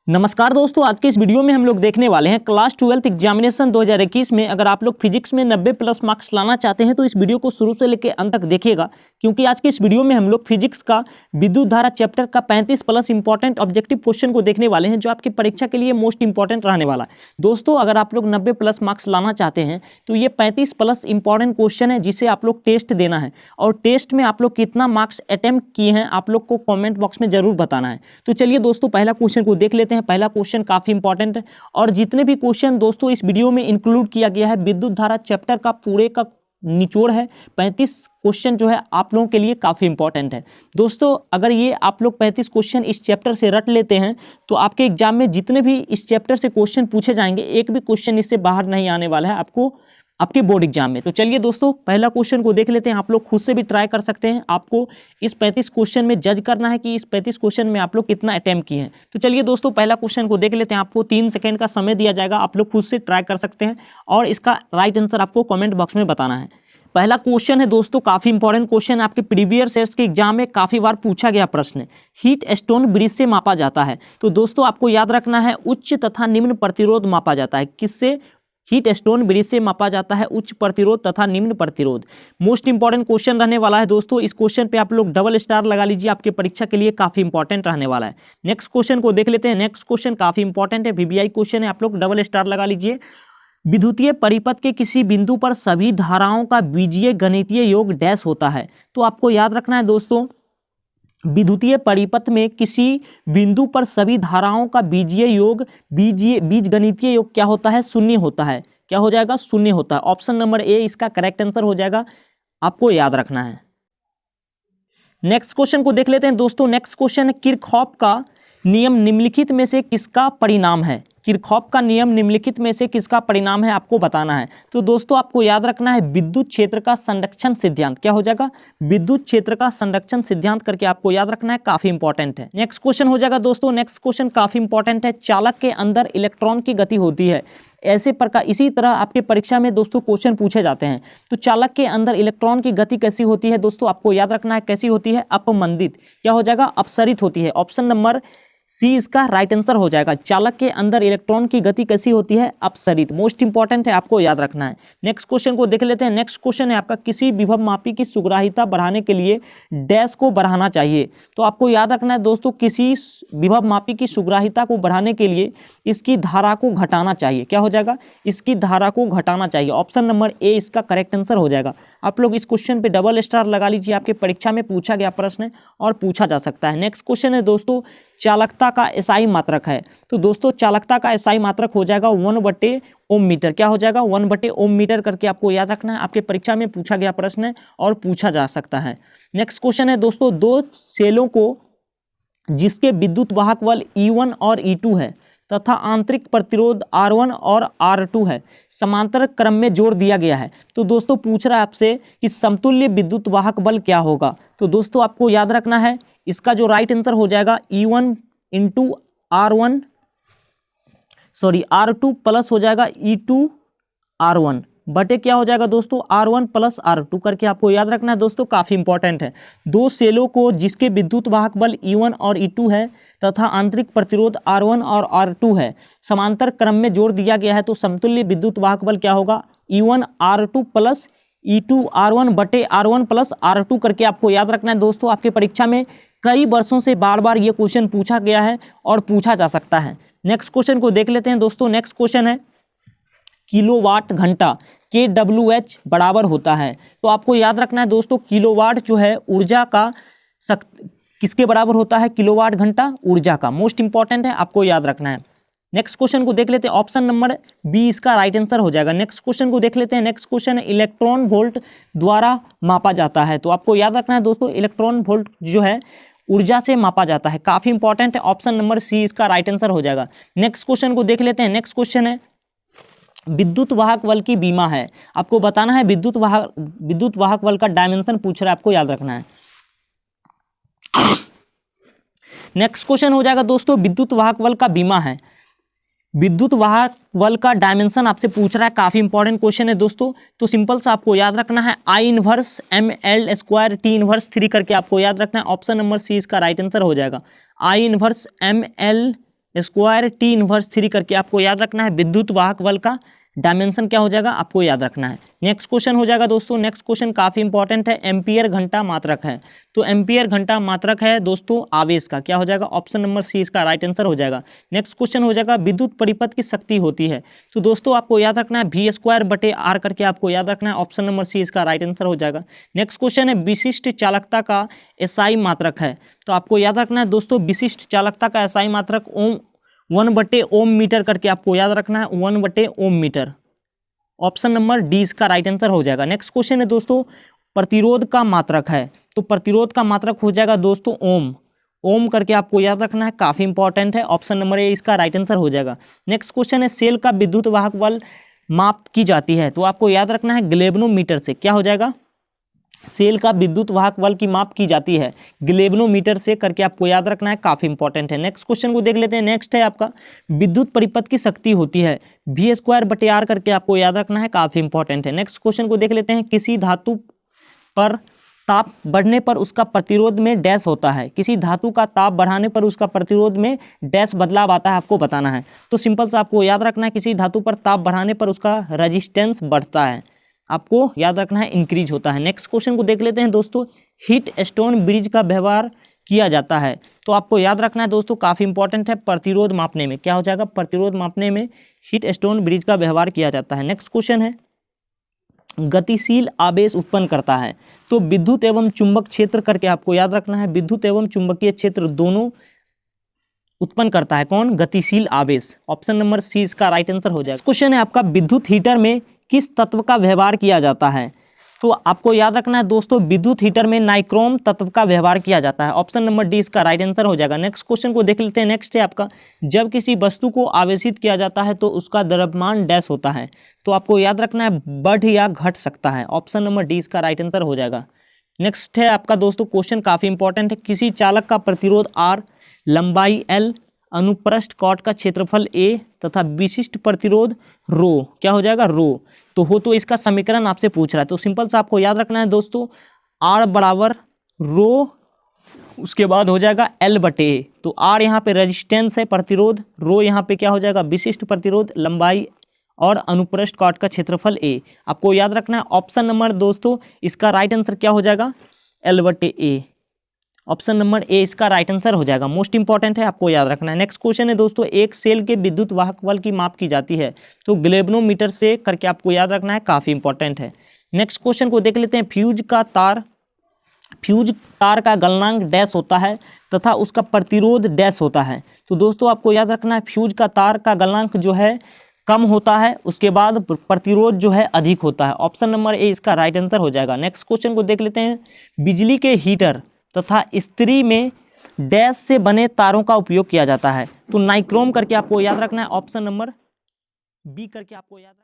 नमस्कार दोस्तों, आज के इस वीडियो में हम लोग देखने वाले हैं क्लास 12th एग्जामिनेशन 2021 में अगर आप लोग फिजिक्स में 90 प्लस मार्क्स लाना चाहते हैं तो इस वीडियो को शुरू से लेकर अंत तक देखिएगा, क्योंकि आज के इस वीडियो में हम लोग फिजिक्स का विद्युत धारा चैप्टर का 35 प्लस इंपॉर्टेंट ऑब्जेक्टिव क्वेश्चन को देखने वाले हैं, जो आपकी परीक्षा के लिए मोस्ट इंपॉर्टेंट रहने वाला है। दोस्तों, अगर आप लोग 90 प्लस मार्क्स लाना चाहते हैं तो ये 35 प्लस इंपॉर्टेंट क्वेश्चन है, जिसे आप लोग टेस्ट देना है और टेस्ट में आप लोग कितना मार्क्स अटेम्प्ट किए हैं आप लोग को कॉमेंट बॉक्स में जरूर बताना है। तो चलिए दोस्तों, पहला क्वेश्चन को देख लेते हैं। पहला क्वेश्चन काफी इंपॉर्टेंट है और जितने भी क्वेश्चन दोस्तों इस वीडियो में इंक्लूड किया गया है विद्युत धारा चैप्टर का पूरे का निचोड़ है। 35 क्वेश्चन जो है आप लोगों के लिए काफी इंपॉर्टेंट है। दोस्तों, अगर ये आप लोग 35 क्वेश्चन इस चैप्टर से रट लेते हैं तो आपके एग्जाम में जितने भी इस चैप्टर से क्वेश्चन पूछे जाएंगे, एक भी क्वेश्चन इससे बाहर नहीं आने वाला है आपको आपके बोर्ड एग्जाम में। तो चलिए दोस्तों, पहला क्वेश्चन को देख लेते हैं। आप लोग खुद से भी ट्राई कर सकते हैं। आपको इस 35 क्वेश्चन में जज करना है कि इस 35 क्वेश्चन में आप लोग कितना अटेम्प्ट किए हैं। तो चलिए दोस्तों, पहला क्वेश्चन को देख लेते हैं। आपको 3 सेकंड का समय दिया जाएगा, आप लोग खुद से ट्राई कर सकते हैं और इसका राइट आंसर आपको कॉमेंट बॉक्स में बताना है। पहला क्वेश्चन है दोस्तों, काफी इंपॉर्टेंट क्वेश्चन है, आपके प्रीवियस ईयर्स के एग्जाम में काफी बार पूछा गया प्रश्न। हीट स्टोन ब्रिज से मापा जाता है। तो दोस्तों आपको याद रखना है, उच्च तथा निम्न प्रतिरोध मापा जाता है। किससे? हीट स्टोन ब्रिज से मापा जाता है उच्च प्रतिरोध तथा निम्न प्रतिरोध। मोस्ट इंपॉर्टेंट क्वेश्चन रहने वाला है दोस्तों। इस क्वेश्चन पे आप लोग डबल स्टार लगा लीजिए, आपके परीक्षा के लिए काफी इंपॉर्टेंट रहने वाला है। नेक्स्ट क्वेश्चन को देख लेते हैं। नेक्स्ट क्वेश्चन काफी इंपॉर्टेंट है, वीवीआई क्वेश्चन है, आप लोग डबल स्टार लगा लीजिए। विद्युतीय परिपथ के किसी बिंदु पर सभी धाराओं का बीजीय गणितीय योग डैश होता है। तो आपको याद रखना है दोस्तों, विद्युतीय परिपथ में किसी बिंदु पर सभी धाराओं का बीजीय योग बीजगणितीय योग क्या होता है? शून्य होता है। क्या हो जाएगा? शून्य होता है। ऑप्शन नंबर ए इसका करेक्ट आंसर हो जाएगा, आपको याद रखना है। नेक्स्ट क्वेश्चन को देख लेते हैं दोस्तों। नेक्स्ट क्वेश्चन है, किरचॉफ का नियम निम्नलिखित में से किसका परिणाम है? किरचॉफ का नियम निम्नलिखित में से किसका परिणाम है, आपको बताना है। तो दोस्तों आपको याद रखना है विद्युत क्षेत्र का संरक्षण सिद्धांत। क्या हो जाएगा? विद्युत क्षेत्र का संरक्षण सिद्धांत करके आपको याद रखना है, काफी इंपॉर्टेंट है। नेक्स्ट क्वेश्चन हो जाएगा दोस्तों। नेक्स्ट क्वेश्चन काफी इंपॉर्टेंट है, चालक के अंदर इलेक्ट्रॉन की गति होती है। ऐसे प्रकार इसी तरह आपके परीक्षा में दोस्तों क्वेश्चन पूछे जाते हैं। तो चालक के अंदर इलेक्ट्रॉन की गति कैसी होती है दोस्तों? आपको याद रखना है कैसी होती है? अपमंदित। क्या हो जाएगा? अपसरित होती है। ऑप्शन नंबर सी इसका राइट आंसर हो जाएगा। चालक के अंदर इलेक्ट्रॉन की गति कैसी होती है? अपसरित। मोस्ट इंपॉर्टेंट है, आपको याद रखना है। नेक्स्ट क्वेश्चन को देख लेते हैं। नेक्स्ट क्वेश्चन है आपका, किसी विभव मापी की सुग्राहिता बढ़ाने के लिए डैश को बढ़ाना चाहिए। तो आपको याद रखना है दोस्तों, किसी विभव मापी की सुग्राहिता को बढ़ाने के लिए इसकी धारा को घटाना चाहिए। क्या हो जाएगा? इसकी धारा को घटाना चाहिए। ऑप्शन नंबर ए इसका करेक्ट आंसर हो जाएगा। आप लोग इस क्वेश्चन पे डबल स्टार लगा लीजिए, आपके परीक्षा में पूछा गया प्रश्न और पूछा जा सकता है। नेक्स्ट क्वेश्चन है दोस्तों, चालकता का एसआई मात्रक है। तो दोस्तों चालकता का एसआई मात्रक हो जाएगा 1/ओम मीटर। क्या हो जाएगा? 1/ओम मीटर करके आपको याद रखना है, आपके परीक्षा में पूछा गया प्रश्न है और पूछा जा सकता है। नेक्स्ट क्वेश्चन है दोस्तों, दो सेलों को जिसके विद्युत वाहक बल E1 और E2 है तथा आंतरिक प्रतिरोध R1 और R2 है, समांतर क्रम में जोड़ दिया गया है। तो दोस्तों पूछ रहा है आपसे कि समतुल्य विद्युत वाहक बल क्या होगा। तो दोस्तों आपको याद रखना है, इसका जो राइट आंसर हो जाएगा E1 इंटू R2 प्लस हो जाएगा E2 R1 बटे क्या हो जाएगा दोस्तों? R1 प्लस R2 करके आपको याद रखना है दोस्तों, काफी इंपॉर्टेंट है। दो सेलों को जिसके विद्युत वाहक बल E1 और E2 है तथा आंतरिक प्रतिरोध R1 और R2 है, समांतर क्रम में जोड़ दिया गया है, तो समतुल्य विद्युत वाहक बल क्या होगा? E1 R2 plus E2 R1 बटे R1 प्लस R2 करके आपको याद रखना है दोस्तों। आपके परीक्षा में कई वर्षों से बार बार ये क्वेश्चन पूछा गया है और पूछा जा सकता है। नेक्स्ट क्वेश्चन को देख लेते हैं दोस्तों। नेक्स्ट क्वेश्चन है, किलोवाट घंटा kWh बराबर होता है। तो आपको याद रखना है दोस्तों, किलोवाट जो है ऊर्जा का किसके बराबर होता है? किलोवाट घंटा ऊर्जा का। मोस्ट इंपॉर्टेंट है, आपको याद रखना है। नेक्स्ट क्वेश्चन को देख लेते हैं। ऑप्शन नंबर बी इसका राइट आंसर हो जाएगा। नेक्स्ट क्वेश्चन को देख लेते हैं। नेक्स्ट क्वेश्चन है, इलेक्ट्रॉन वोल्ट द्वारा मापा जाता है। तो आपको याद रखना है दोस्तों, इलेक्ट्रॉन वोल्ट जो है ऊर्जा से मापा जाता है, काफी इंपॉर्टेंट है। ऑप्शन नंबर सी इसका राइट आंसर हो जाएगा। नेक्स्ट क्वेश्चन को देख लेते हैं। नेक्स्ट क्वेश्चन है, विद्युत वाहक बल की बीमा है। आपको बताना है विद्युत वाहक बल का डायमेंशन पूछ रहा है, आपको याद रखना है। नेक्स्ट क्वेश्चन हो जाएगा दोस्तों, विद्युत वाहक बल का बीमा है। विद्युत वाहक बल का डायमेंशन आपसे पूछ रहा है, काफी इंपॉर्टेंट क्वेश्चन है दोस्तों। तो सिंपल सा आपको याद रखना है, I−1 T−1 3 करके आपको याद रखना है। ऑप्शन नंबर सी इसका राइट आंसर हो जाएगा। I−1 स्क्वायर टी इनवर्स 3 करके आपको याद रखना है। विद्युत वाहक बल का डायमेंशन क्या हो जाएगा, आपको याद रखना है। नेक्स्ट क्वेश्चन हो जाएगा दोस्तों, नेक्स्ट क्वेश्चन काफी इंपॉर्टेंट है, एम्पियर घंटा मात्रक है। तो एम्पियर घंटा मात्रक है दोस्तों आवेश का, क्या हो जाएगा, ऑप्शन नंबर सी इसका राइट आंसर हो जाएगा। नेक्स्ट क्वेश्चन हो जाएगा, विद्युत परिपथ की शक्ति होती है। तो दोस्तों आपको याद रखना है V²/R करके आपको याद रखना है, ऑप्शन नंबर सी इसका राइट आंसर हो जाएगा। नेक्स्ट क्वेश्चन है, विशिष्ट चालकता का एसआई मात्रक है। तो आपको याद रखना है दोस्तों, विशिष्ट चालकता का एसआई मात्रक 1/ओम मीटर करके आपको याद रखना है, 1/ओम मीटर। ऑप्शन नंबर डी इसका राइट आंसर हो जाएगा। नेक्स्ट क्वेश्चन है दोस्तों, प्रतिरोध का मात्रक है। तो प्रतिरोध का मात्रक हो जाएगा दोस्तों ओम। ओम करके आपको याद रखना है, काफी इंपॉर्टेंट है, ऑप्शन नंबर ए इसका राइट आंसर हो जाएगा। नेक्स्ट क्वेश्चन है, सेल का विद्युत वाहक बल माप की जाती है। तो आपको याद रखना है गैल्वेनोमीटर से, क्या हो जाएगा, सेल का विद्युत वाहक बल की माप की जाती है गैल्वेनोमीटर से करके आपको याद रखना है, काफी इंपॉर्टेंट है। नेक्स्ट क्वेश्चन को देख लेते हैं। नेक्स्ट है आपका, विद्युत परिपथ की शक्ति होती है V²/R करके आपको याद रखना है, काफी इंपॉर्टेंट है। नेक्स्ट क्वेश्चन को देख लेते हैं, किसी धातु पर ताप बढ़ने पर उसका प्रतिरोध में डैश होता है। किसी धातु का ताप बढ़ाने पर उसका प्रतिरोध में डैश बदलाव आता है, आपको बताना है। तो सिंपल सा आपको याद रखना है, किसी धातु पर ताप बढ़ाने पर उसका रेजिस्टेंस बढ़ता है, आपको याद रखना है इंक्रीज होता है। नेक्स्ट क्वेश्चन को देख लेते हैं दोस्तों, हीट स्टोन ब्रिज का व्यवहार किया जाता है। तो आपको याद रखना है दोस्तों, काफी इंपॉर्टेंट है, प्रतिरोध मापने में, क्या हो जाएगा, प्रतिरोध मापने में हीट स्टोन ब्रिज का व्यवहार किया जाता है। नेक्स्ट क्वेश्चन है, गतिशील आवेश उत्पन्न करता है। तो विद्युत एवं चुंबक क्षेत्र करके आपको याद रखना है, विद्युत एवं चुंबकीय क्षेत्र दोनों उत्पन्न करता है कौन, गतिशील आवेश। ऑप्शन नंबर सी इसका राइट आंसर हो जाएगा। क्वेश्चन है आपका, विद्युत हीटर में किस तत्व का व्यवहार किया जाता है। तो आपको याद रखना है दोस्तों, विद्युत हीटर में नाइक्रोम तत्व का व्यवहार किया जाता है, ऑप्शन नंबर डी इसका राइट आंसर हो जाएगा। नेक्स्ट क्वेश्चन को देख लेते हैं। नेक्स्ट है आपका, जब किसी वस्तु को आवेशित किया जाता है तो उसका द्रव्यमान डैश होता है। तो आपको याद रखना है, बढ़ या घट सकता है, ऑप्शन नंबर डी इसका राइट आंसर हो जाएगा। नेक्स्ट है आपका दोस्तों, क्वेश्चन काफी इंपॉर्टेंट है, किसी चालक का प्रतिरोध R, लंबाई L, अनुप्रस्थ कॉट का क्षेत्रफल A तथा विशिष्ट प्रतिरोध रो, क्या हो जाएगा, रो। तो हो तो इसका समीकरण आपसे पूछ रहा है, तो सिंपल सा आपको याद रखना है दोस्तों, R बराबर रो, उसके बाद हो जाएगा L/A। तो R यहाँ पे रेजिस्टेंस है, प्रतिरोध, रो यहाँ पे क्या हो जाएगा, विशिष्ट प्रतिरोध, लंबाई और अनुप्रस्थ कॉट का क्षेत्रफल A। आपको याद रखना है, ऑप्शन नंबर दोस्तों इसका राइट आंसर क्या हो जाएगा, L/A। ऑप्शन नंबर ए इसका राइट आंसर हो जाएगा, मोस्ट इंपॉर्टेंट है, आपको याद रखना है। नेक्स्ट क्वेश्चन है दोस्तों, एक सेल के विद्युत वाहक बल की माप की जाती है। तो गैल्वेनोमीटर से करके आपको याद रखना है, काफी इंपॉर्टेंट है। नेक्स्ट क्वेश्चन को देख लेते हैं, फ्यूज तार का गलनांक डैश होता है तथा उसका प्रतिरोध डैश होता है। तो दोस्तों आपको याद रखना है, फ्यूज का तार का गलनांक जो है कम होता है, उसके बाद प्रतिरोध जो है अधिक होता है, ऑप्शन नंबर ए इसका राइट आंसर हो जाएगा। नेक्स्ट क्वेश्चन को देख लेते हैं, बिजली के हीटर तथा इस्त्री में डैश से बने तारों का उपयोग किया जाता है। तो नाइक्रोम करके आपको याद रखना है, ऑप्शन नंबर बी करके आपको याद